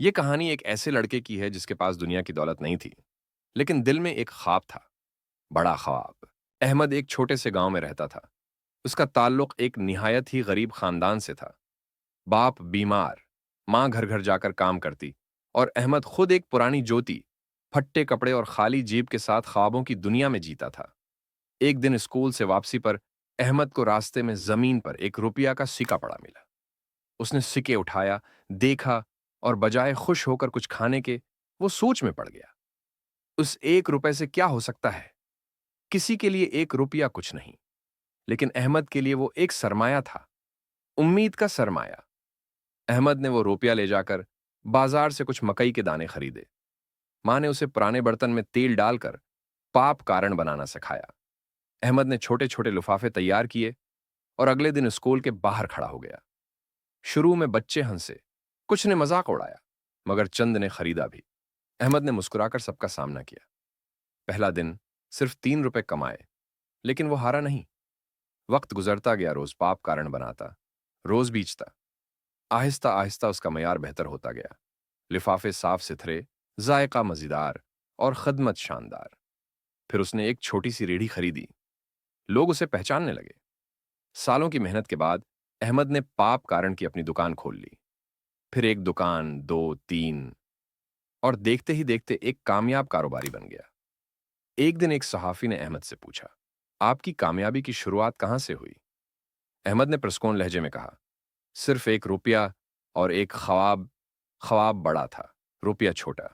یہ کہانی ایک ایسے لڑکے کی ہے جس کے پاس دنیا کی دولت نہیں تھی، لیکن دل میں ایک خواب تھا، بڑا خواب۔ احمد ایک چھوٹے سے گاؤں میں رہتا تھا۔ اس کا تعلق ایک نہایت ہی غریب خاندان سے تھا۔ باپ بیمار، ماں گھر گھر جا کر کام کرتی، اور احمد خود ایک پرانی جوتی، پھٹے کپڑے اور خالی جیب کے ساتھ خوابوں کی دنیا میں جیتا تھا۔ ایک دن اسکول سے واپسی پر احمد کو راستے میں زمین پر ایک روپیہ کا سکہ پڑا ملا۔ اس نے سکے اٹھایا، دیکھا، اور بجائے خوش ہو کر کچھ کھانے کے، وہ سوچ میں پڑ گیا۔ اس 1 روپے سے کیا ہو سکتا ہے؟ کسی کے لیے 1 روپیہ کچھ نہیں، لیکن احمد کے لیے وہ ایک سرمایہ تھا، امید کا سرمایہ۔ احمد نے وہ روپیہ لے جا کر بازار سے کچھ مکئی کے دانے خریدے۔ ماں نے اسے پرانے برتن میں تیل ڈال کر پاپ کارن بنانا سکھایا۔ احمد نے چھوٹے چھوٹے لفافے تیار کیے اور اگلے دن اسکول کے باہر کھڑا ہو گیا۔ شروع میں بچے ہنسے، کچھ نے مذاق اڑایا، مگر چند نے خریدا بھی۔ احمد نے مسکرا کر سب کا سامنا کیا۔ پہلا دن صرف 3 روپے کمائے، لیکن وہ ہارا نہیں۔ وقت گزرتا گیا، روز پاپ کارن بناتا، روز بیچتا۔ آہستہ آہستہ اس کا معیار بہتر ہوتا گیا۔ لفافے صاف ستھرے، ذائقہ مزیدار، اور خدمت شاندار۔ پھر اس نے ایک چھوٹی سی ریڑھی خریدی۔ لوگ اسے پہچاننے لگے۔ سالوں کی محنت کے بعد احمد نے پاپ کارن کی اپنی دکان کھول لی۔ پھر ایک دکان، 2، 3، اور دیکھتے ہی دیکھتے ایک کامیاب کاروباری بن گیا۔ ایک دن ایک صحافی نے احمد سے پوچھا، آپ کی کامیابی کی شروعات کہاں سے ہوئی؟ احمد نے پرسکون لہجے میں کہا، صرف 1 روپیہ اور ایک خواب۔ خواب بڑا تھا، روپیہ چھوٹا،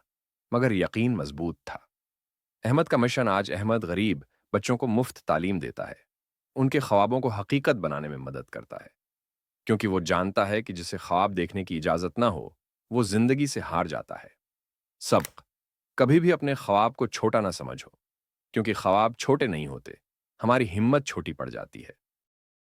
مگر یقین مضبوط تھا۔ احمد کا مشن آج احمد غریب بچوں کو مفت تعلیم دیتا ہے، ان کے خوابوں کو حقیقت بنانے میں مدد کرتا ہے، کیونکہ وہ جانتا ہے کہ جسے خواب دیکھنے کی اجازت نہ ہو، وہ زندگی سے ہار جاتا ہے۔ سبق: کبھی بھی اپنے خواب کو چھوٹا نہ سمجھو، کیونکہ خواب چھوٹے نہیں ہوتے، ہماری ہمت چھوٹی پڑ جاتی ہے۔